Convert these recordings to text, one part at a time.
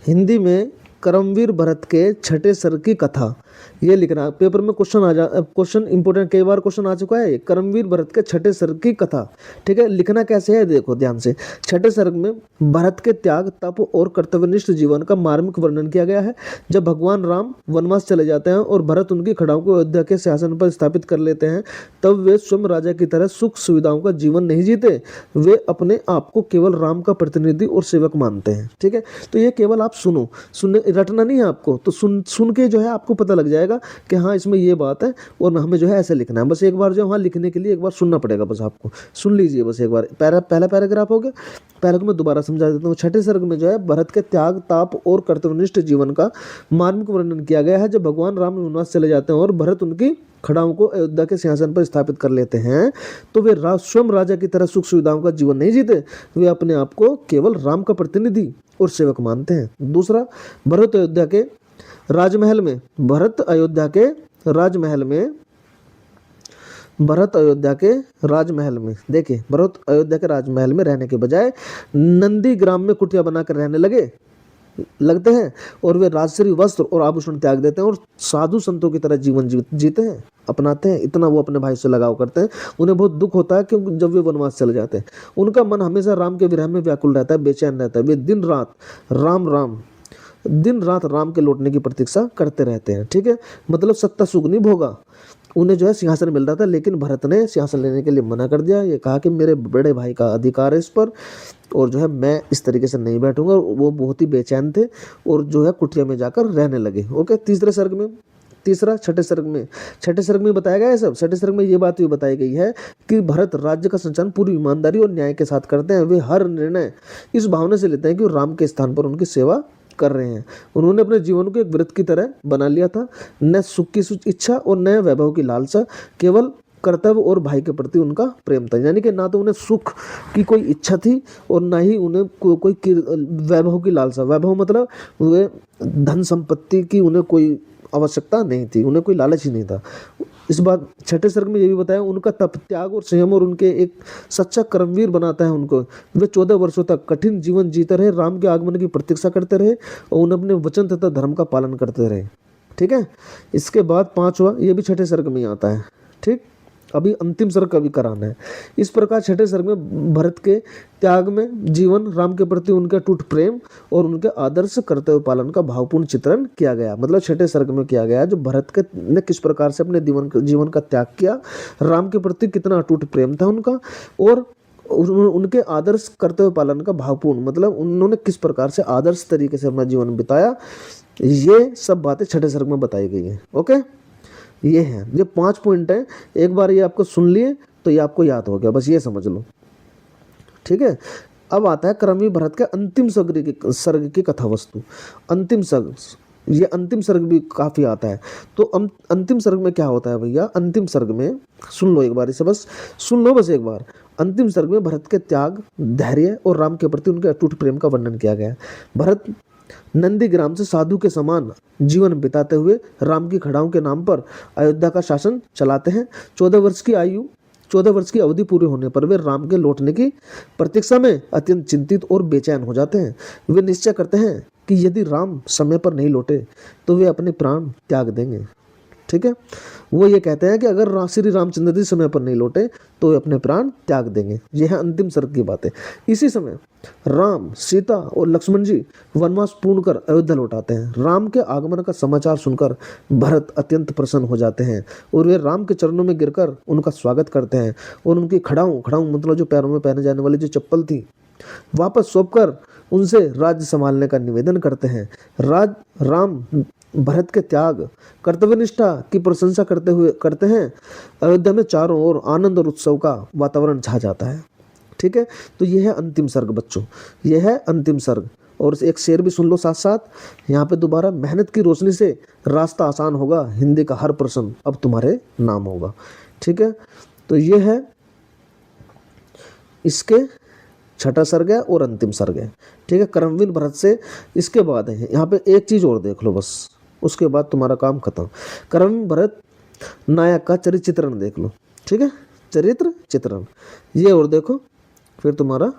हिंदी में कर्मवीर भरत के छठे सर्ग की कथा, ये लिखना। पेपर में क्वेश्चन इंपोर्टेंट, कई बार क्वेश्चन आ चुका है। कर्मवीर भरत के छठे सर्ग की कथा, ठीक है। लिखना कैसे है देखो ध्यान से। छठे सर्ग में भरत के त्याग, तप और कर्तव्यनिष्ठ जीवन का मार्मिक वर्णन किया गया है। जब भगवान राम वनवास चले जाते हैं और भरत उनकी खड़ाओं को अयोध्या के सिंहासन पर स्थापित कर लेते हैं, तब वे स्वयं राजा की तरह सुख सुविधाओं का जीवन नहीं जीते। वे अपने आप को केवल राम का प्रतिनिधि और सेवक मानते हैं, ठीक है। तो ये केवल आप सुनने रटना नहीं है आपको, तो सुन के जो है आपको पता लग जाएगा कि हाँ इसमें ये बात है और हमें जो है ऐसे लिखना है। बस एक बार जो वहाँ लिखने के लिए एक बार सुनना पड़ेगा, बस आपको सुन लीजिए बस एक बार। पहला पैराग्राफ हो गया, पहले को मैं दोबारा समझा देता हूँ। छठे सर्ग में जो है भरत के त्याग, ताप और कर्तव्यनिष्ठ जीवन का मार्मिक वर्णन किया गया है। जब भगवान राम वनवास चले जाते हैं और भरत उनकी खड़ाओं को अयोध्या के सिंहासन पर स्थापित कर लेते हैं, तो वे स्वयं राजा की तरह सुख सुविधाओं का जीवन नहीं जीते। वे अपने आप को केवल राम का प्रतिनिधि और सेवक मानते हैं। दूसरा, भरत अयोध्या के राजमहल में भरत अयोध्या के राजमहल में देखिए, भरत अयोध्या के राजमहल में रहने के बजाय नंदी ग्राम में कुटिया बनाकर रहने लगते हैं और वे राजश्री वस्त्र और आभूषण त्याग देते हैं और साधु संतों की तरह जीवन जीते हैं, अपनाते हैं। इतना वो अपने भाई से लगाव करते हैं। उन्हें बहुत दुख होता है क्योंकि जब वे वनवास चले जाते हैं, उनका मन हमेशा राम के विरह में व्याकुल रहता है, बेचैन रहता है। वे दिन रात राम के लौटने की प्रतीक्षा करते रहते हैं, ठीक है। मतलब सत्ता सुख नहीं भोगा, उन्हें जो है सिंहासन मिल रहा था, लेकिन भरत ने सिंहासन लेने के लिए मना कर दिया। ये कहा कि मेरे बड़े भाई का अधिकार है इस पर और जो है मैं इस तरीके से नहीं बैठूंगा। वो बहुत ही बेचैन थे और जो है कुटिया में जाकर रहने लगे। ओके, छठे सर्ग में बताया गया है सब। छठे सर्ग में ये बात भी बताई गई है कि भरत राज्य का संचालन पूरी ईमानदारी और न्याय के साथ करते हैं। वे हर निर्णय इस भावना से लेते हैं कि राम के स्थान पर उनकी सेवा कर रहे हैं। उन्होंने अपने जीवन को एक व्रत की तरह बना लिया था, न सुख की इच्छा और न वैभव की लालसा, केवल कर्तव्य और भाई के प्रति उनका प्रेम था। यानी कि ना तो उन्हें सुख की कोई इच्छा थी और ना ही उन्हें कोई वैभव की लालसा। वैभव मतलब वे धन संपत्ति की उन्हें कोई आवश्यकता नहीं थी, उन्हें कोई लालच ही नहीं था। इस बात छठे सर्ग में ये भी बताया, उनका तप, त्याग और संयम और उनके एक सच्चा कर्मवीर बनाता है उनको। वे 14 वर्षों तक कठिन जीवन जीते रहे, राम के आगमन की प्रतीक्षा करते रहे और उन्हें अपने वचन तथा धर्म का पालन करते रहे, ठीक है। इसके बाद पांचवा, ये भी छठे सर्ग में ही आता है, ठीक। अभी अंतिम सर्ग कभी कराना है। इस प्रकार छठे सर्ग में भरत के त्याग में जीवन, राम के प्रति उनका अटूट प्रेम और उनके आदर्श कर्तव्य पालन का भावपूर्ण चित्रण किया गया। मतलब छठे सर्ग में किया गया जो भरत के ने किस प्रकार से अपने जीवन का त्याग किया, राम के प्रति कितना अटूट प्रेम था उनका और उनके आदर्श कर्तव्य पालन का भावपूर्ण, मतलब उन्होंने किस प्रकार से आदर्श तरीके से अपना जीवन बिताया। ये सब बातें छठे सर्ग में बताई गई है। ओके, ये है, ये 5 पॉइंट है। एक बार ये आपको सुन लिए तो ये आपको याद हो गया, बस ये समझ लो, ठीक है। अब आता है कर्मवीर भरत के अंतिम सर्ग की कथा वस्तु। अंतिम सर्ग, ये अंतिम सर्ग भी काफी आता है। तो अंतिम सर्ग में क्या होता है भैया? अंतिम सर्ग में सुन लो एक बार इसे, बस सुन लो बस एक बार। अंतिम सर्ग में भरत के त्याग, धैर्य और राम के प्रति उनके अटूट प्रेम का वर्णन किया गया है। भरत नंदीग्राम से साधु के समान जीवन बिताते हुए राम की खड़ाओं के नाम पर अयोध्या का शासन चलाते हैं। 14 वर्ष की अवधि पूरे होने पर वे राम के लौटने की प्रतीक्षा में अत्यंत चिंतित और बेचैन हो जाते हैं। वे निश्चय करते हैं कि यदि राम समय पर नहीं लौटे तो वे अपने प्राण त्याग देंगे, ठीक है। वो ये कहते हैं कि अगर श्री रामचंद्र जी समय पर नहीं लौटे तो वे अपने प्राण त्याग देंगे। यह है अंतिम सर्ग की बातें। इसी समय राम, सीता और लक्ष्मण जी वनवास पूर्ण कर अयोध्या लौट आते हैं। राम के आगमन का समाचार सुनकर भरत अत्यंत प्रसन्न हो जाते हैं और वे राम के चरणों में गिरकर उनका स्वागत करते हैं और उनकी खड़ाऊं मतलब जो पैरों में पहने जाने वाली जो चप्पल थी वापस सौंपकर उनसे राज्य संभालने का निवेदन करते हैं। राम भरत के त्याग, कर्तव्यनिष्ठा की प्रशंसा करते हैं। अयोध्या में चारों ओर आनंद और उत्सव का वातावरण छा जाता है, ठीक है। तो यह है अंतिम सर्ग बच्चों, यह है अंतिम सर्ग। और एक शेर भी सुन लो साथ साथ यहाँ पे दोबारा। मेहनत की रोशनी से रास्ता आसान होगा, हिंदी का हर प्रश्न अब तुम्हारे नाम होगा, ठीक है। तो ये है इसके छठा सर्ग है और अंतिम सर्ग है, ठीक है। कर्मवीर भरत से इसके बाद है यहाँ पे एक चीज और देख लो बस, उसके बाद तुम्हारा काम खत्म। कर्मवीर भरत नायक का चरित्र चित्रण देख लो, ठीक है। चरित्र चित्रण ये और देखो, फिर तुम्हारा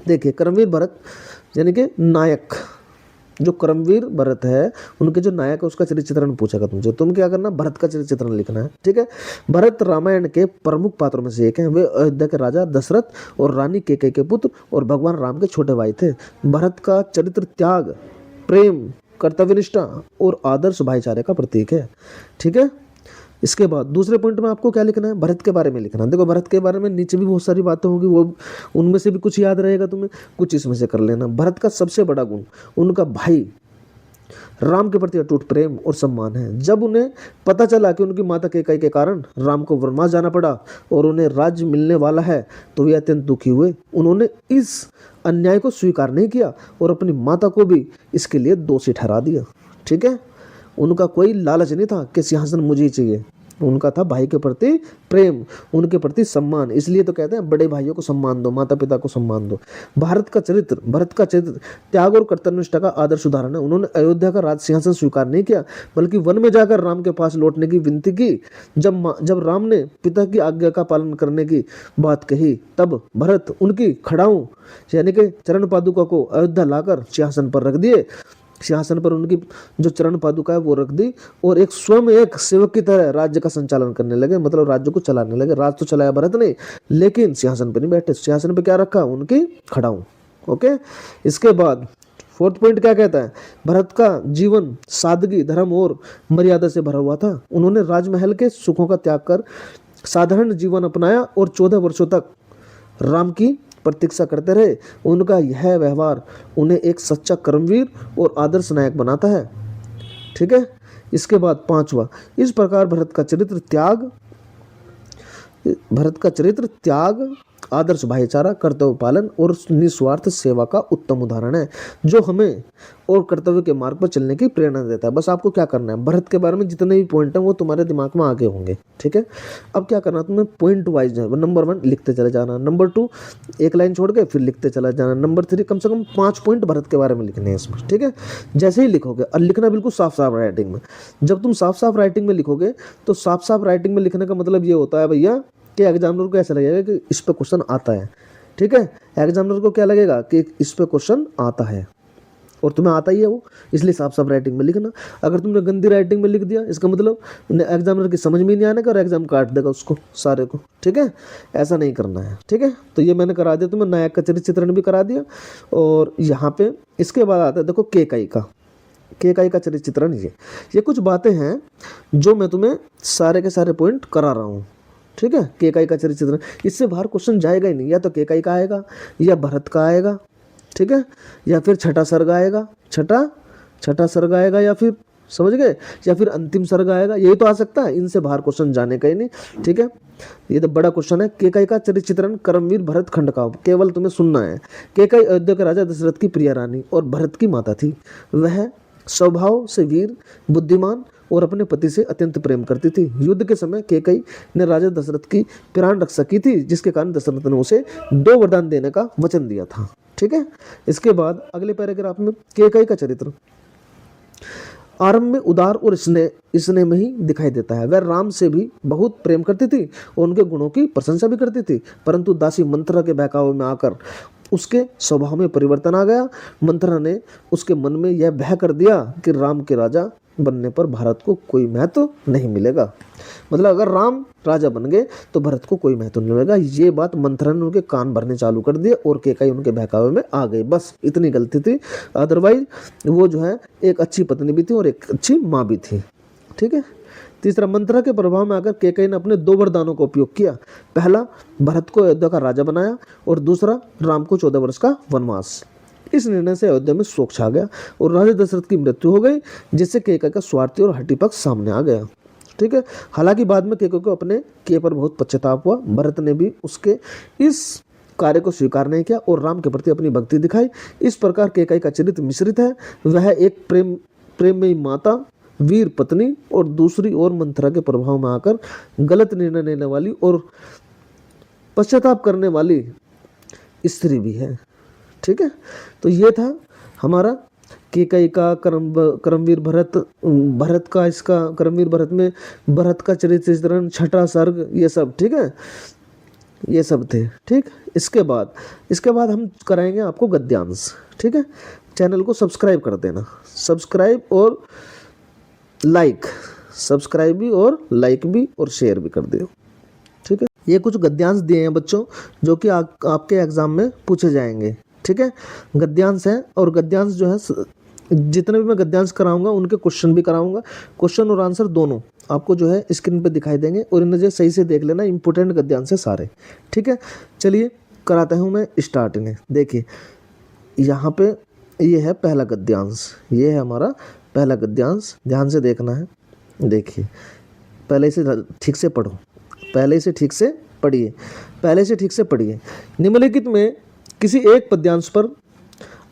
देखिए कर्मवीर भरत यानी कि नायक, जो कर्मवीर भरत है उनके जो नायक है उसका चरित्र चित्रण पूछेगा तुमसे, तुम क्या करना, भरत का चरित्र चित्रण लिखना है। ठीक है, भरत रामायण के प्रमुख पात्रों में से एक हैं। वे अयोध्या के राजा दशरथ और रानी कैकेयी के पुत्र और भगवान राम के छोटे भाई थे। भरत का चरित्र त्याग, प्रेम, कर्तव्यनिष्ठा और आदर्श भाईचारे का प्रतीक है। ठीक है, इसके बाद दूसरे पॉइंट में आपको क्या लिखना है, भरत के बारे में लिखना है। देखो भरत के बारे में नीचे भी बहुत सारी बातें होंगी, वो उनमें से भी कुछ याद रहेगा तुम्हें, कुछ इसमें से कर लेना। भरत का सबसे बड़ा गुण उनका भाई राम के प्रति अटूट प्रेम और सम्मान है। जब उन्हें पता चला कि उनकी माता कैकेयी के कारण राम को वनवास जाना पड़ा और उन्हें राज्य मिलने वाला है तो वे अत्यंत दुखी हुए। उन्होंने इस अन्याय को स्वीकार नहीं किया और अपनी माता को भी इसके लिए दोषी ठहरा दिया। ठीक है, उनका कोई लालच नहीं था कि सिंहासन मुझे ही चाहिए, उनका था भाई के प्रति प्रेम, उनके प्रति सम्मान। इसलिए तो कहते हैं बड़े भाइयों को सम्मान दो, माता पिता को सम्मान दो। भरत का चरित्र त्याग और कर्तव्यनिष्ठा का आदर्श उदाहरण है। उन्होंने अयोध्या का राज सिंहासन स्वीकार नहीं किया बल्कि वन में जाकर राम के पास लौटने की विनती की। जब राम ने पिता की आज्ञा का पालन करने की बात कही तब भरत उनकी खड़ाऊं यानी कि चरण पादुका को अयोध्या लाकर सिंहासन पर रख दिए। सिंहासन पर उनकी जो चरण पादुका है वो रख दी और स्वयं एक सेवक की तरह राज्य का संचालन करने लगे, मतलब राज्य को चलाने लगे। राज तो चलाया भरत ने लेकिन सिंहासन पर नहीं बैठे, सिंहासन पर क्या रखा, उनकी खड़ाऊं। ओके, इसके बाद फोर्थ पॉइंट क्या कहता है, भरत का जीवन सादगी, धर्म और मर्यादा से भरा हुआ था। उन्होंने राजमहल के सुखों का त्याग कर साधारण जीवन अपनाया और 14 वर्षों तक राम की प्रतीक्षा करते रहे। उनका यह व्यवहार उन्हें एक सच्चा कर्मवीर और आदर्श नायक बनाता है। ठीक है, इसके बाद पांचवा, इस प्रकार भरत का चरित्र त्याग, आदर्श भाईचारा, कर्तव्य पालन और निस्वार्थ सेवा का उत्तम उदाहरण है जो हमें और कर्तव्य के मार्ग पर चलने की प्रेरणा देता है। बस आपको क्या करना है, भरत के बारे में जितने भी पॉइंट हैं वो तुम्हारे दिमाग में आगे होंगे। ठीक है, अब क्या करना है, तुम्हें पॉइंट वाइज है, नंबर 1 लिखते चले जाना, नंबर 2 एक लाइन छोड़ के फिर लिखते चला जाना, नंबर 3 कम से कम 5 पॉइंट भरत के बारे में लिखने हैं इसमें। ठीक है, जैसे ही लिखोगे और लिखना बिल्कुल साफ साफ राइटिंग में। जब तुम साफ साफ राइटिंग में लिखोगे तो साफ साफ राइटिंग में लिखने का मतलब ये होता है भैया कि एग्जामिनर को ऐसा लगेगा कि इस पे क्वेश्चन आता है। ठीक है, एग्जामिनर को क्या लगेगा कि इस पे क्वेश्चन आता है और तुम्हें आता ही है वो, इसलिए साफ साफ राइटिंग में लिखना। अगर तुमने गंदी राइटिंग में लिख दिया इसका मतलब एग्जामिनर की समझ में नहीं आने का और एग्जाम काट देगा उसको सारे को। ठीक है, ऐसा नहीं करना है। ठीक है, तो ये मैंने करा दिया, तुम्हें नायक का चरित्र चित्रण भी करा दिया। और यहाँ पे इसके बाद आता है देखो कैकेयी का चरित्र चित्रण। ये कुछ बातें हैं जो मैं तुम्हें सारे के सारे पॉइंट करा रहा हूँ। ठीक है, कैकेयी का चरित्र चित्रण, इससे बाहर क्वेश्चन जाएगा ही नहीं, या तो कैकेयी का आएगा या भरत का आएगा। ठीक है, या फिर छठा सर्ग आएगा, छठा सर्ग आएगा, या फिर समझ गए, या फिर अंतिम सर्ग आएगा, यही तो आ सकता है, इनसे बाहर क्वेश्चन जाने का ही नहीं। ठीक है, ये तो बड़ा क्वेश्चन है। कैकेयी का चरित्र चित्रण कर्मवीर भरत खंड का, केवल तुम्हें सुनना है। कैकेयी अयोध्या के राजा दशरथ की प्रिय रानी और भरत की माता थी। वह स्वभाव से वीर, बुद्धिमान और अपने पति से अत्यंत प्रेम करती थी। युद्ध के समय कैकेयी ने राजा दशरथ की प्राण रक्षा की थी, जिसके कारण दशरथ ने उसे 2 वरदान देने का वचन दिया था। ठीक है, इसके बाद अगले पैराग्राफ में कैकेयी का चरित्र आरंभ में उदार और स्नेह में ही दिखाई देता है। वह राम से भी बहुत प्रेम करती थी और उनके गुणों की प्रशंसा भी करती थी, परंतु दासी मंथरा के बहकावे में आकर उसके स्वभाव में परिवर्तन आ गया। मंथरा ने उसके मन में यह भय कर दिया कि राम के राजा बनने पर भारत को कोई महत्व नहीं मिलेगा, मतलब अगर राम राजा बन गए तो भरत को कोई महत्व नहीं मिलेगा। ये बात मंथरा ने उनके कान भरने चालू कर दिए और कैकेयी उनके बहकावे में आ गई। बस इतनी गलती थी, अदरवाइज वो जो है एक अच्छी पत्नी भी थी और एक अच्छी माँ भी थी। ठीक है, तीसरा, मंथरा के प्रभाव में आकर कैकेयी ने अपने 2 वरदानों का उपयोग किया। पहला, भरत को अयोध्या का राजा बनाया और दूसरा, राम को 14 वर्ष का वनवास। इस निर्णय से अयोध्या में शोक छा गया और राजा दशरथ की मृत्यु हो गई, जिससे कैकेयी का स्वार्थी और हठी पक्ष सामने आ गया। ठीक है, हालांकि बाद में कैकेयी को अपने किए पर बहुत पश्चाताप हुआ। भरत ने भी उसके इस कार्य को स्वीकार नहीं किया और राम के प्रति अपनी भक्ति दिखाई। इस प्रकार कैकेयी का चरित्र मिश्रित है। वह एक प्रेममयी माता, वीर पत्नी और दूसरी ओर मंथरा के प्रभाव में आकर गलत निर्णय लेने वाली और पश्चाताप करने वाली स्त्री भी है। ठीक है, तो ये था हमारा कैकेयी का कर्मवीर भरत का, इसका कर्मवीर भरत में भरत का चरित्र चित्रण, छठा सर्ग, ये सब। ठीक है, ये सब थे। ठीक, इसके बाद हम कराएंगे आपको गद्यांश। ठीक है, चैनल को सब्सक्राइब कर देना, सब्सक्राइब और लाइक, सब्सक्राइब भी और लाइक भी और शेयर भी कर दियो। ठीक है, ये कुछ गद्यांश दिए हैं बच्चों जो कि आपके एग्जाम में पूछे जाएंगे। ठीक है, गद्यांश है, और गद्यांश जो है जितने भी मैं गद्यांश कराऊंगा उनके क्वेश्चन भी कराऊंगा, क्वेश्चन और आंसर दोनों आपको जो है स्क्रीन पे दिखाई देंगे, और इन्हें जो सही से देख लेना, इंपॉर्टेंट गद्यांश है सारे। ठीक है, चलिए कराता हूँ मैं स्टार्ट इन्हें। देखिए यहाँ पे ये है पहला गद्यांश, ये है हमारा पहला गद्यांश, ध्यान से देखना है। देखिए पहले इसे ठीक से पढ़ो, पहले इसे ठीक से पढ़िए, पहले से ठीक से पढ़िए। निम्नलिखित में किसी एक पद्यांश पर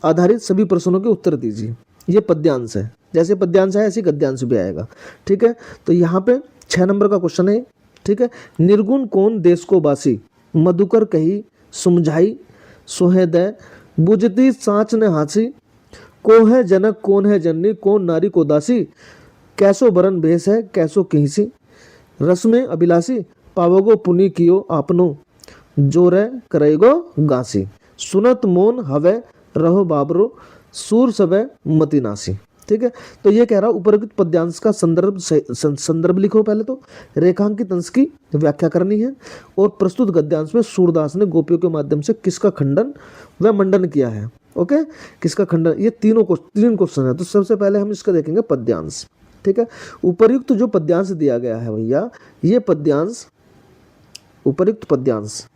आधारित सभी प्रश्नों के उत्तर दीजिए। ये पद्यांश है, जैसे पद्यांश है ऐसे गद्यांश भी आएगा। ठीक है, तो यहाँ पे 6 नंबर का क्वेश्चन है। ठीक है, निर्गुण कौन देश को बासी, मधुकर कही सुमझाई सोहेदय, बुझती साँच ने हासी, को है जनक कौन है जननी, कौन नारी को दासी, कैसो बरन भेष है कैसो किसी, रस में अभिलाषी, पावगो पुनि कियो आपनो, जोरे करेगो गासी, सुनत मोन हवे रहो बाबरो, सूर सबे मति नासी। ठीक है, तो ये कह रहा उपरोक्त पद्यांश का संदर्भ लिखो, पहले तो रेखांकित अंश की व्याख्या करनी है, और प्रस्तुत गद्यांश में सूरदास ने गोपियों के माध्यम से किसका खंडन व मंडन किया है। ओके, किसका खंडन, ये तीन क्वेश्चन है। तो सबसे पहले हम इसका देखेंगे पद्यांश। ठीक है, उपर्युक्त जो पद्यांश दिया गया है भैया, ये पद्यांश, उपर्युक्त पद्यांश,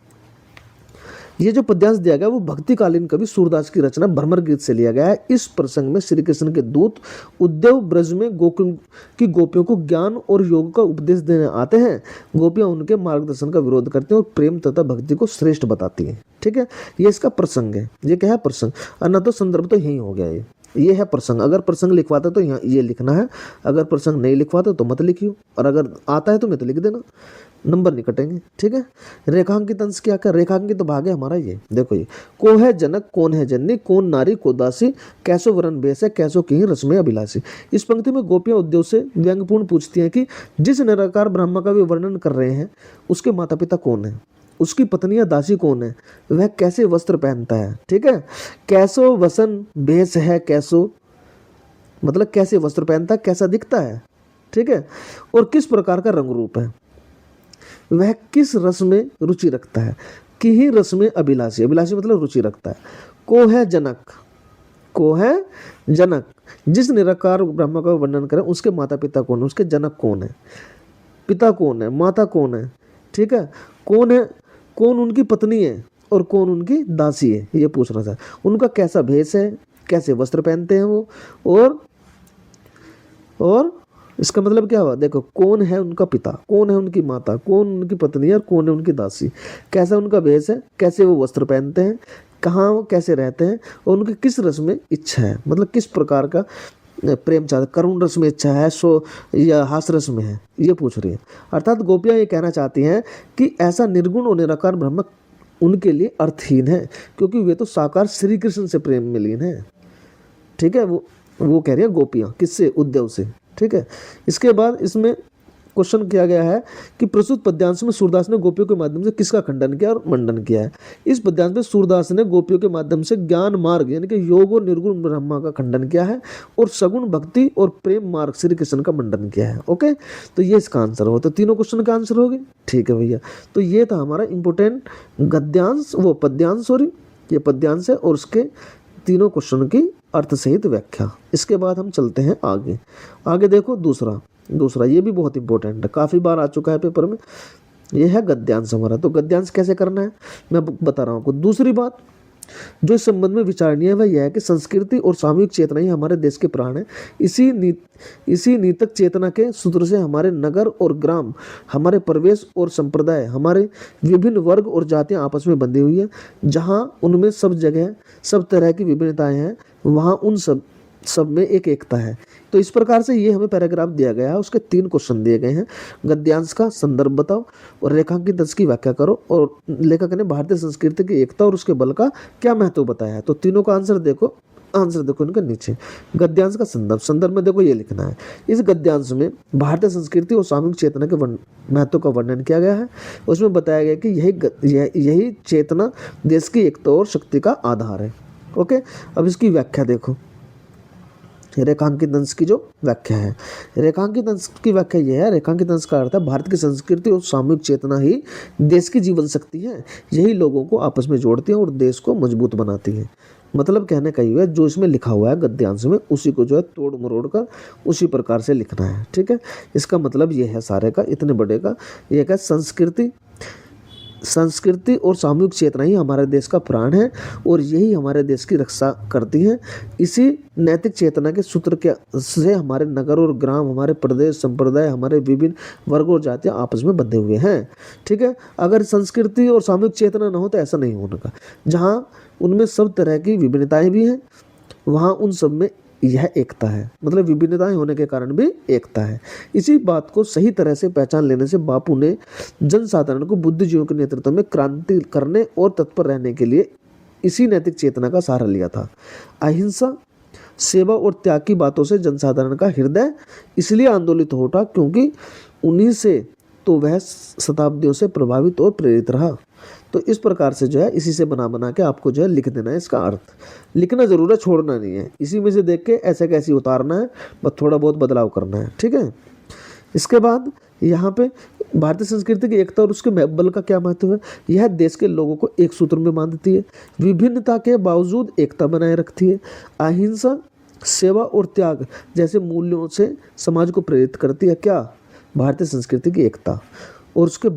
ये जो पद्यांश दिया गया वो भक्तिकालीन कवि सूरदास की रचना भ्रमर गीत से लिया गया है। इस प्रसंग में श्री कृष्ण के दूत उद्धव ब्रज में गोकुल की गोपियों को ज्ञान और योग का उपदेश देने आते हैं। गोपियां उनके मार्गदर्शन का विरोध करती हैं और प्रेम तथा भक्ति को श्रेष्ठ बताती हैं। ठीक है, ये इसका प्रसंग है। ये क्या है, प्रसंग, और न तो संदर्भ तो यही हो गया। ये है प्रसंग। अगर प्रसंग लिखवाता तो यहाँ ये लिखना है, अगर प्रसंग नहीं लिखवाता तो मत लिखियो, और अगर आता है तो मैं तो लिख देना, नंबर नहीं कटेंगे। ठीक है, रेखांकित अंश क्या कर, रेखांकित भाग है हमारा ये। देखो ये, को है जनक कौन है जननी, कौन नारी को दासी, कैसो वरण बेस है कैसो की रस्में अभिलाषी। इस पंक्ति में गोपियां उद्धव से व्यंग्यपूर्ण पूछती हैं कि जिस निराकार ब्रह्मा का वे वर्णन कर रहे हैं उसके माता पिता कौन है, उसकी पत्नियां दासी कौन है, वह कैसे वस्त्र पहनता है। ठीक है, कैसो वसन भेष है कैसो, मतलब कैसे वस्त्र पहनता है, कैसा दिखता है। ठीक है, और किस प्रकार का रंग रूप है, वह किस रस में रुचि रखता है, कि ही रस में अभिलाषी, अभिलाषी मतलब रुचि रखता है। को है जनक, को है जनक, जिस निराकार ब्रह्मा का वर्णन करें उसके माता पिता कौन है, उसके जनक कौन है, पिता कौन है, माता कौन है। ठीक है, कौन है, कौन उनकी पत्नी है और कौन उनकी दासी है, ये पूछ रहा था। उनका कैसा भेष है, कैसे वस्त्र पहनते हैं वो, और इसका मतलब क्या हुआ, देखो कौन है उनका पिता, कौन है उनकी माता, कौन उनकी पत्नी और कौन है उनकी दासी, कैसा उनका भेष है, कैसे वो वस्त्र पहनते हैं, कहाँ वो कैसे रहते हैं, और उनकी किस रस में इच्छा है, मतलब किस प्रकार का प्रेम चाहते, करुण रस में इच्छा है सो या हास रस में है, ये पूछ रही है। अर्थात गोपियाँ ये कहना चाहती हैं कि ऐसा निर्गुण और निराकार ब्रह्म उनके लिए अर्थहीन है, क्योंकि वे तो साकार श्री कृष्ण से प्रेम में लीन है। ठीक है, वो कह रही है गोपियाँ, किससे, उद्धव से। ठीक है, इसके बाद इसमें क्वेश्चन किया गया है कि प्रस्तुत पद्यांश में सूरदास ने गोपियों के माध्यम से किसका खंडन किया और मंडन किया है। इस पद्यांश में सूरदास ने गोपियों के माध्यम से ज्ञान मार्ग यानी कि योग और निर्गुण ब्रह्मा का खंडन किया है, और सगुण भक्ति और प्रेम मार्ग श्री कृष्ण का मंडन किया है। ओके, तो ये इसका आंसर हो, तो तीनों क्वेश्चन का आंसर हो गए। ठीक है भैया, तो ये था हमारा इंपोर्टेंट गद्यांश, वो पद्यांश, सॉरी ये पद्यांश है, और उसके तीनों क्वेश्चन की अर्थ सहित व्याख्या। इसके बाद हम चलते हैं आगे देखो दूसरा ये भी बहुत इंपॉर्टेंट है, काफ़ी बार आ चुका है पेपर में। ये है गद्यांश हमारा। तो गद्यांश कैसे करना है मैं बता रहा हूँ आपको। दूसरी बात जो इस संबंध में विचारणीय है वह यह है कि संस्कृति और सामूहिक चेतना ही हमारे देश के प्राण है। इसी नीतक चेतना के सूत्र से हमारे नगर और ग्राम, हमारे प्रवेश और संप्रदाय, हमारे विभिन्न वर्ग और जातियां आपस में बंधी हुई है। जहां उनमें सब जगह सब तरह की विभिन्नताएं हैं, वहां उन सब में एक एकता है। तो इस प्रकार से ये हमें पैराग्राफ दिया गया है, उसके 3 क्वेश्चन दिए गए हैं। गद्यांश का संदर्भ बताओ और रेखांकित अंश की व्याख्या करो, और लेखक ने भारतीय संस्कृति की एकता और उसके बल का क्या महत्व बताया है। तो तीनों का आंसर देखो, आंसर देखो इनका नीचे। गद्यांश का संदर्भ में देखो ये लिखना है। इस गद्यांश में भारतीय संस्कृति और सामूहिक चेतना के महत्व का वर्णन किया गया है। उसमें बताया गया कि यही चेतना देश की एकता और शक्ति का आधार है। ओके, अब इसकी व्याख्या देखो। रेखांकित अंश की जो व्याख्या है, रेखांकित अंश की व्याख्या यह है, रेखांकित अंश का अर्थ है भारत की संस्कृति और सामूहिक चेतना ही देश की जीवन शक्ति है। यही लोगों को आपस में जोड़ती है और देश को मजबूत बनाती है। मतलब कहने का ये है, जो इसमें लिखा हुआ है गद्यांश में, उसी को जो है तोड़ मरोड़ कर उसी प्रकार से लिखना है। ठीक है, इसका मतलब ये है सारे का, इतने बड़े का ये है, संस्कृति और सामूहिक चेतना ही हमारे देश का प्राण है और यही हमारे देश की रक्षा करती है। इसी नैतिक चेतना के सूत्र के से हमारे नगर और ग्राम, हमारे प्रदेश, संप्रदाय, हमारे विभिन्न वर्ग और जातियां आपस में बंधे हुए हैं। ठीक है, अगर संस्कृति और सामूहिक चेतना न हो तो ऐसा नहीं होने का। जहाँ उनमें सब तरह की विभिन्नताएं भी हैं, वहाँ उन सब में यह एकता है। मतलब विभिन्नताएं होने के कारण भी एकता है। इसी बात को सही तरह से पहचान लेने से बापू ने जनसाधारण को बुद्धिजीवियों के नेतृत्व में क्रांति करने और तत्पर रहने के लिए इसी नैतिक चेतना का सहारा लिया था। अहिंसा, सेवा और त्याग की बातों से जनसाधारण का हृदय इसलिए आंदोलित हो उठा क्योंकि उन्हीं से तो वह शताब्दियों से प्रभावित और प्रेरित रहा। तो इस प्रकार से जो है इसी से बना के आपको जो है लिख देना है। इसका अर्थ लिखना जरूर है, छोड़ना नहीं है। इसी में से देख के ऐसे कैसे उतारना है, बस थोड़ा बहुत बदलाव करना है। ठीक है, इसके बाद यहाँ पे भारतीय संस्कृति की एकता और उसके बल का क्या महत्व है। यह देश के लोगों को एक सूत्र में बांधती है, विभिन्नता के बावजूद एकता बनाए रखती है, अहिंसा, सेवा और त्याग जैसे मूल्यों से समाज को प्रेरित करती है। क्या? भारतीय संस्कृति की एकता और उसके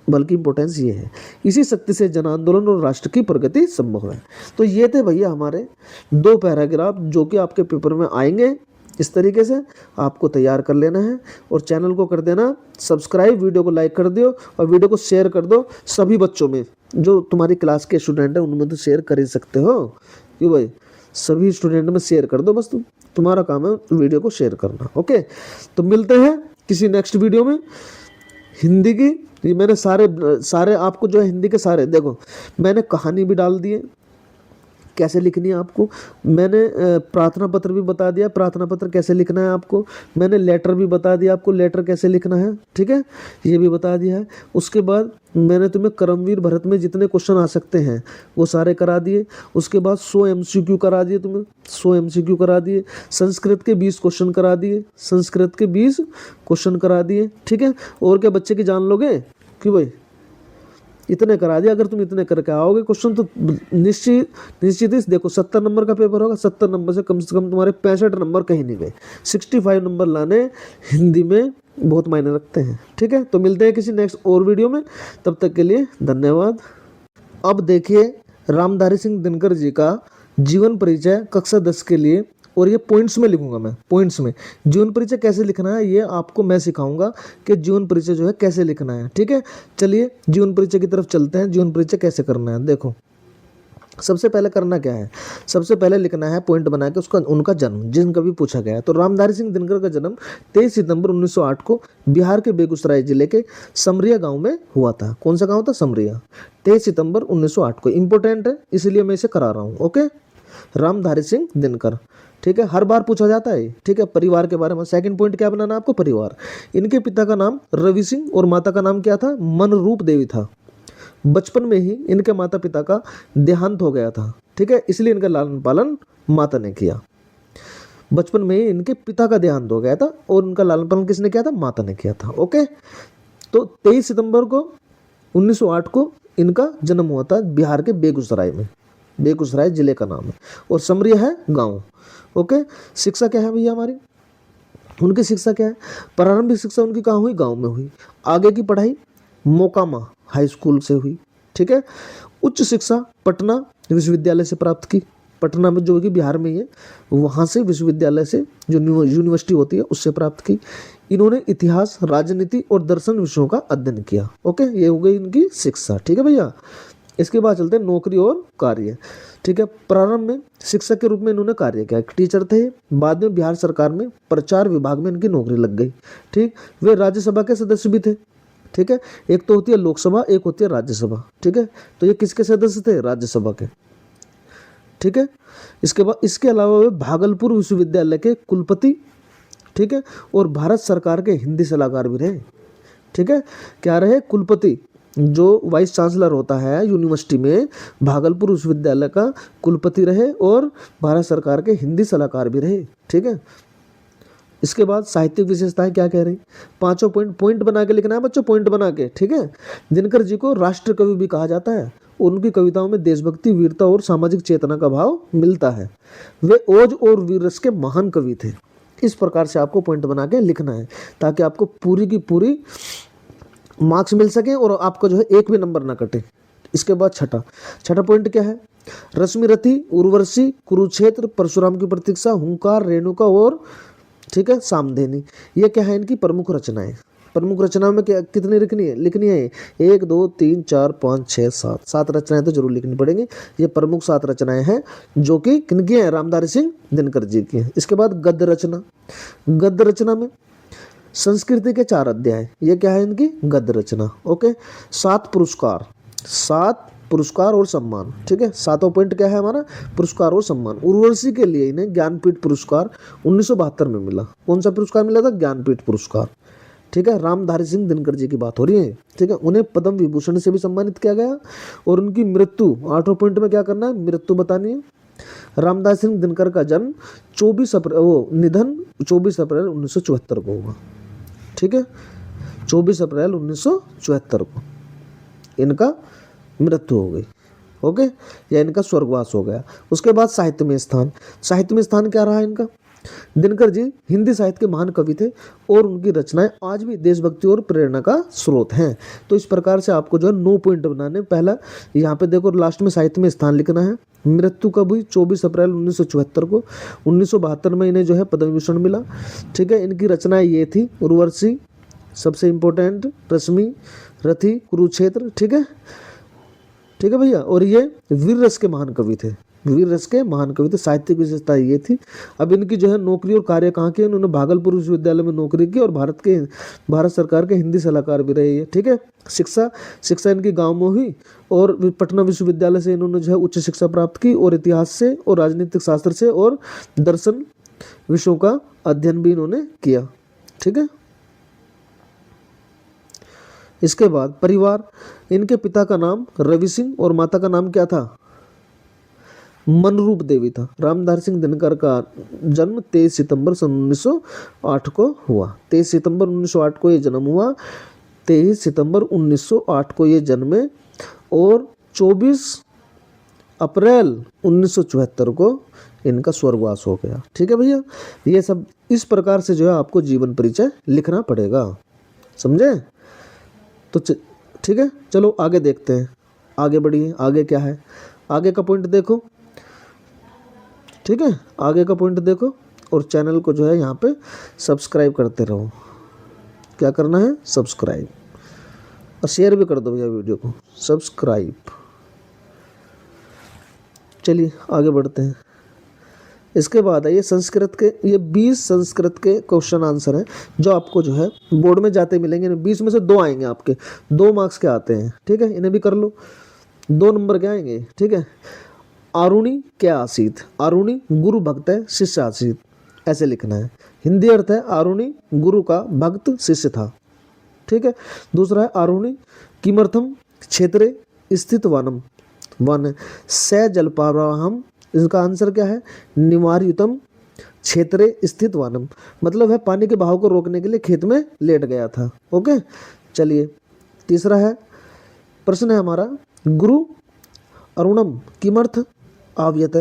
बल की इंपॉर्टेंस ये है। इसी शक्ति से जन आंदोलन और राष्ट्र की प्रगति संभव है। तो ये थे भैया हमारे 2 पैराग्राफ जो कि आपके पेपर में आएंगे। इस तरीके से आपको तैयार कर लेना है और चैनल को कर देना सब्सक्राइब, वीडियो को लाइक कर दो और वीडियो को शेयर कर दो सभी बच्चों में। जो तुम्हारी क्लास के स्टूडेंट हैं उनमें तो शेयर कर ही सकते हो, क्यों भाई, सभी स्टूडेंट में शेयर कर दो। बस तुम्हारा काम है वीडियो को शेयर करना। ओके, तो मिलते हैं किसी नेक्स्ट वीडियो में। हिंदी की ये मैंने सारे आपको जो है हिंदी के सारे देखो, मैंने कहानी भी डाल दी है कैसे लिखनी है आपको, मैंने प्रार्थना पत्र भी बता दिया प्रार्थना पत्र कैसे लिखना है आपको, मैंने लेटर भी बता दिया आपको लेटर कैसे लिखना है। ठीक है, ये भी बता दिया है। उसके बाद मैंने तुम्हें कर्मवीर भरत में जितने क्वेश्चन आ सकते हैं वो सारे करा दिए। उसके बाद 100 MCQ करा दिए, तुम्हें 100 MCQ करा दिए। संस्कृत के 20 क्वेश्चन करा दिए, संस्कृत के 20 क्वेश्चन करा दिए। ठीक है, और क्या बच्चे की जान लोगे क्यों भाई, इतने करा दिया। अगर तुम इतने करके आओगे क्वेश्चन तो निश्चित ही देखो 70 नंबर का पेपर होगा। 70 नंबर से कम तुम्हारे 65 नंबर कहीं नहीं गए। 65 नंबर लाने हिंदी में बहुत मायने रखते हैं। ठीक है, तो मिलते हैं किसी नेक्स्ट और वीडियो में, तब तक के लिए धन्यवाद। अब देखिए रामधारी सिंह दिनकर जी का जीवन परिचय कक्षा 10 के लिए, और ये पॉइंट्स में लिखूंगा मैं, पॉइंट्स में जीवन परिचय कैसे लिखना है ये आपको मैं सिखाऊंगा कि जीवन परिचय जो है कैसे लिखना है। ठीक है, चलिए जीवन परिचय की तरफ चलते हैं। जीवन परिचय कैसे करना है देखो, सबसे पहले करना क्या है, सबसे पहले लिखना है पॉइंट बना के उसका उनका जन्म, जिनका भी पूछा गया है। तो रामधारी सिंह दिनकर का जन्म 23 सितंबर 1908 को बिहार के बेगूसराय जिले के समरिया गांव में हुआ था। कौन सा गांव था? समरिया। 23 सितंबर 1908 को। इंपॉर्टेंट है इसलिए मैं इसे करा रहा हूँ। ओके, रामधारी सिंह दिनकर। ठीक है, हर बार पूछा जाता है। ठीक है, परिवार के बारे में सेकंड पॉइंट क्या बनाना है आपको? परिवार। इनके पिता का नाम रवि सिंह और माता का नाम क्या था? मनरूप देवी था। बचपन में ही इनके माता पिता का देहांत हो गया था। ठीक है, इसलिए इनका लालन पालन माता ने किया। बचपन में ही इनके पिता का देहांत हो गया था और उनका लालन पालन किसने किया था? माता ने किया था। ओके, तो 23 सितंबर को 1908 को इनका जन्म हुआ था बिहार के बेगूसराय में। बेगूसराय जिले का नाम है और समरिया है गांव। ओके, शिक्षा क्या है भैया हमारी? उनकी शिक्षा क्या है? प्रारंभिक शिक्षा उनकी कहाँ हुई? गांव में हुई। आगे की पढ़ाई मोकामा हाई स्कूल से हुई। ठीक है, उच्च शिक्षा पटना विश्वविद्यालय से प्राप्त की। पटना में जो कि बिहार में ही है, वहाँ से विश्वविद्यालय से जो यूनिवर्सिटी होती है उससे प्राप्त की। इन्होंने इतिहास, राजनीति और दर्शन विषयों का अध्ययन किया। ओके, ये हो गई इनकी शिक्षा। ठीक है भैया, इसके बाद चलते हैं नौकरी और कार्य। ठीक है, प्रारंभ में शिक्षक के रूप में इन्होंने कार्य किया, टीचर थे। बाद में बिहार सरकार में प्रचार विभाग में इनकी नौकरी लग गई। ठीक, वे राज्यसभा के सदस्य भी थे। ठीक है, एक तो होती है लोकसभा, एक होती है राज्यसभा। ठीक है, तो ये किसके सदस्य थे? राज्यसभा के। ठीक है। इसके बाद इसके अलावा वे भागलपुर विश्वविद्यालय के कुलपति, ठीक है, और भारत सरकार के हिंदी सलाहकार भी रहे, ठीक है। क्या रहे? कुलपति, जो वाइस चांसलर होता है यूनिवर्सिटी में, भागलपुर विश्वविद्यालय का कुलपति रहे और भारत सरकार के हिंदी सलाहकार भी रहे, ठीक है। इसके बाद साहित्यिक विशेषताएं क्या कह रही, पांचों पॉइंट बना के लिखना है बच्चों, पॉइंट बना के, ठीक है। दिनकर जी को राष्ट्र कवि भी कहा जाता है। उनकी कविताओं में देशभक्ति, वीरता और सामाजिक चेतना का भाव मिलता है। वे ओज और वीर रस के महान कवि थे। इस प्रकार से आपको पॉइंट बना के लिखना है ताकि आपको पूरी की पूरी मार्क्स मिल सके और आपका जो है एक भी नंबर ना कटे। इसके बाद छठा पॉइंट क्या है? रश्मिरथी, उर्वशी, कुरुक्षेत्र, परशुराम की प्रतीक्षा, हुंकार, रेणुका और, ठीक है, सामधेनी। ये क्या है? इनकी प्रमुख रचनाएं। प्रमुख रचनाओं में क्या कितनी लिखनी है? 1 2 3 4 5 6 7 रचनाएं तो जरूर लिखनी पड़ेंगी। ये प्रमुख 7 रचनाएं हैं जो कि किनकी हैं? रामधारी सिंह दिनकर जी की हैं। इसके बाद गद्य रचना। गद्य रचना में संस्कृति के 4 अध्याय, ये क्या है इनकी? गद्य रचना। ओके। 7 पुरस्कार और सम्मान, ठीक है। 7वां पॉइंट क्या है हमारा? पुरस्कार और सम्मान। उर्वशी के लिए इन्हें ज्ञानपीठ पुरस्कार 1972 में मिला। कौन सा पुरस्कार मिला था? ज्ञानपीठ पुरस्कार, ठीक है। रामधारी सिंह दिनकर जी की बात हो रही है, ठीक है। उन्हें पद्म विभूषण से भी सम्मानित किया गया। और उनकी मृत्यु, 8वें पॉइंट में क्या करना है? मृत्यु बतानी है। रामधारी सिंह दिनकर का जन्म निधन 24 अप्रैल 1974 को हुआ, ठीक है। 24 अप्रैल 1974 को इनका मृत्यु हो गई, ओके, या इनका स्वर्गवास हो गया। उसके बाद साहित्य में स्थान। साहित्य में स्थान क्या रहा इनका? दिनकर जी हिंदी साहित्य के महान कवि थे और उनकी रचनाएं आज भी देशभक्ति और प्रेरणा का स्रोत हैं। तो इस प्रकार से आपको जो है 9 पॉइंट बनाने। पहला यहाँ पे देखो, लास्ट में साहित्य में स्थान लिखना है। मृत्यु कब हुई? 24 अप्रैल 1974 को। 1972 में इन्हें जो है पद्म विभूषण मिला, ठीक है। इनकी रचनाएं ये थी: उर्वशी सबसे इंपॉर्टेंट, रश्मि रथी, कुरुक्षेत्र, ठीक है, ठीक है भैया। और ये वीर रस के महान कवि थे, वीर रस के महान कवि थे। साहित्यिक विशेषता ये थी। अब इनकी जो है नौकरी और कार्य कहाँ की? उन्होंने भागलपुर विश्वविद्यालय में नौकरी की और भारत सरकार के हिंदी सलाहकार भी रहे, ठीक है। शिक्षा इनकी गांव में हुई और पटना विश्वविद्यालय से इन्होंने जो है उच्च शिक्षा प्राप्त की और इतिहास से और राजनीतिक शास्त्र से और दर्शन विषयों का अध्ययन भी इन्होंने किया, ठीक है। इसके बाद परिवार। इनके पिता का नाम रवि सिंह और माता का नाम क्या था? मनरूप देवी था। रामधारी सिंह दिनकर का जन्म 23 सितंबर 1908 को हुआ। 23 सितंबर 1908 को ये जन्म हुआ। 23 सितंबर 1908 को ये जन्मे और 24 अप्रैल 1974 को इनका स्वर्गवास हो गया, ठीक है भैया। ये सब इस प्रकार से जो है आपको जीवन परिचय लिखना पड़ेगा, समझे? तो ठीक है, चलो आगे देखते हैं। आगे बढ़िए। आगे क्या है? आगे का पॉइंट देखो, ठीक है। आगे का पॉइंट देखो और चैनल को जो है यहाँ पे सब्सक्राइब करते रहो। क्या करना है? सब्सक्राइब, और शेयर भी कर दो भैया वीडियो को। सब्सक्राइब। चलिए आगे बढ़ते हैं। इसके बाद है ये संस्कृत के, ये 20 संस्कृत के क्वेश्चन आंसर हैं जो आपको जो है बोर्ड में जाते मिलेंगे। 20 में से 2 आएंगे आपके, 2 मार्क्स के आते हैं, ठीक है। इन्हें भी कर लो, 2 नंबर के आएंगे, ठीक है। आरुणि क्या आसीत? आरुणि गुरु भक्त है, शिष्य आसीत, ऐसे लिखना है। हिंदी अर्थ है आरुणि गुरु का भक्त शिष्य था, ठीक है। दूसरा है आरुणि किमर्थम क्षेत्रे स्थित वनम, वन स जलपावहम। इसका आंसर क्या है? निवारयुतम क्षेत्रे स्थित वनम, मतलब है पानी के बहाव को रोकने के लिए खेत में लेट गया था, ओके। चलिए तीसरा है प्रश्न है हमारा, गुरु अरुणम किमर्थ आव्यत?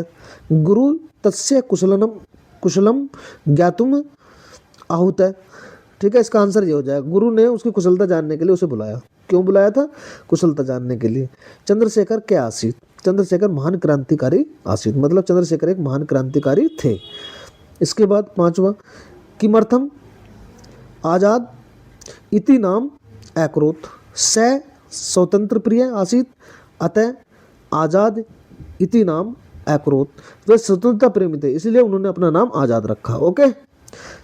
गुरु तस्य कुशलम ज्ञातुम आहुत है, ठीक है। इसका आंसर ये हो जाएगा, गुरु ने उसकी कुशलता जानने के लिए उसे बुलाया। क्यों बुलाया था? कुशलता जानने के लिए। चंद्रशेखर क्या आसीत? चंद्रशेखर महान क्रांतिकारी आसीत, मतलब चंद्रशेखर एक महान क्रांतिकारी थे। इसके बाद 5वां, किमर्थम आजाद इति नाम अकरोत? स स्वतंत्र प्रिय आसीत, अतः आजाद इति नाम अकरोत। वे स्वतंत्रता प्रेमी थे इसलिए उन्होंने अपना नाम आजाद रखा, ओके।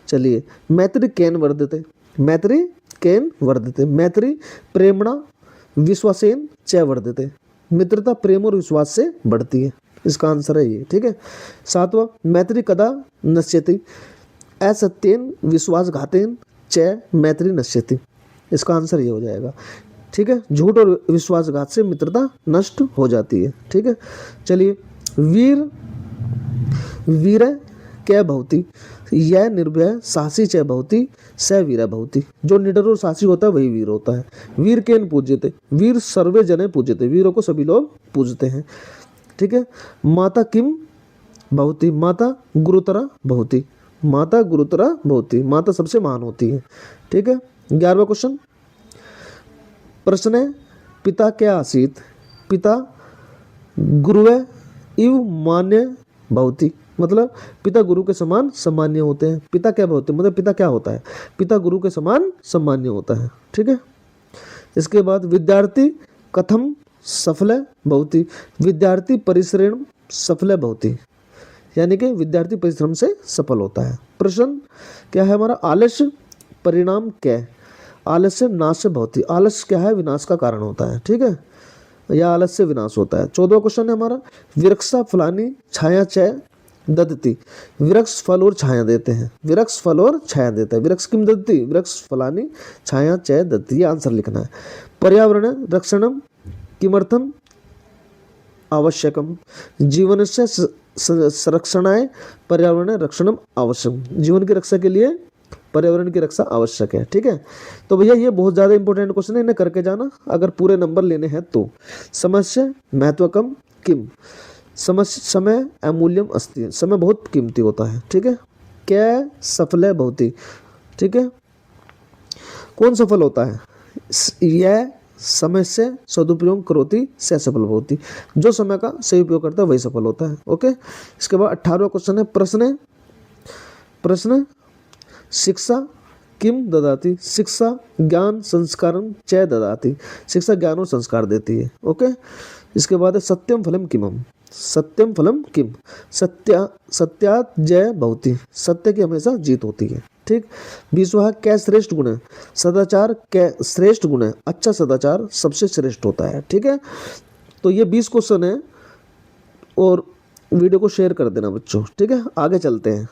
चलिए मैत्री केन वर्धते? मैत्री केन वर्धते? मैत्री प्रेमणा विश्वासेन च वर्धते। मित्रता प्रेम और विश्वास से बढ़ती है, इसका आंसर है ये, ठीक है। 7वां, मैत्री कदा नश्यति, असत्येन विश्वासघातेन च मैत्री नश्यति, इसका आंसर ये हो जाएगा, ठीक है। झूठ और विश्वासघात से मित्रता नष्ट हो जाती है, ठीक है। चलिए, वीर वीर कै भवति, यह निर्भय साहसी च भवति स वीर भवति, जो निडर और साहसी होता है वही वीर होता है। वीर केन पूज्यते, वीर सर्वे जने पूज्यते, वीरों को सभी लोग पूजते हैं, ठीक है। माता किम भवति, माता गुरुतरा भवति, माता गुरुतरा भवति, माता सबसे महान होती है, ठीक है। 11वां क्वेश्चन, प्रश्न है, पिता क्या आसीत, पिता गुरुवे इव मान्य भवति, मतलब पिता गुरु के समान सम्मान्य होते हैं। पिता क्या भवति, मतलब पिता क्या होता है, पिता गुरु के समान सम्मान्य होता है, ठीक है। इसके बाद, विद्यार्थी कथम सफल भवति, विद्यार्थी परिश्रम सफल भवति, यानी कि विद्यार्थी परिश्रम से सफल होता है। प्रश्न क्या है हमारा, आलस्य परिणाम क्या, आलस्य नाश भवति, आलस्य क्या है, विनाश का कारण होता है, ठीक है, या आलस्य विनाश होता है। 14वां क्वेश्चन है हमारा, वृक्षा फलानी छाया च ददती, वृक्ष फल और छाया देते हैं, वृक्ष फल और छाया देता है, वृक्ष किम ददती, वृक्ष फलानी छाया च ददती, ये आंसर लिखना है। पर्यावरण रक्षणम किमर्थम आवश्यकम, जीवन से संरक्षणाय पर्यावरण रक्षणम आवश्यक, जीवन की रक्षा के लिए पर्यावरण की रक्षा आवश्यक है, ठीक है। तो भैया ये बहुत ज़्यादा इंपॉर्टेंट क्वेश्चन है, इन्हें करके जाना अगर पूरे नंबर लेने हैं तो। समस्या महत्वकम किम, समय अमूल्यम अस्ति, समय बहुत कीमती होता है, ठीक है। क्या सफल भवति, ठीक है, कौन सफल होता है, यह समय से सदुपयोग करोति से सफल भवति, जो समय का सही उपयोग करता है वही सफल होता है, ओके। इसके बाद 18वां क्वेश्चन है, प्रश्न शिक्षा किम ददाती, शिक्षा ज्ञान संस्कारम च ददाती, शिक्षा ज्ञान और संस्कार देती है, ओके। इसके बाद है, सत्यम फलम किमम, सत्यम फलम किम, सत्यात जय भवति, सत्य की हमेशा जीत होती है, ठीक। 20वां, क्या श्रेष्ठ गुण है, सदाचार क्या श्रेष्ठ गुण है, अच्छा सदाचार सबसे श्रेष्ठ होता है, ठीक है। तो ये 20 क्वेश्चन है और वीडियो को शेयर कर देना बच्चों, ठीक है। आगे चलते हैं।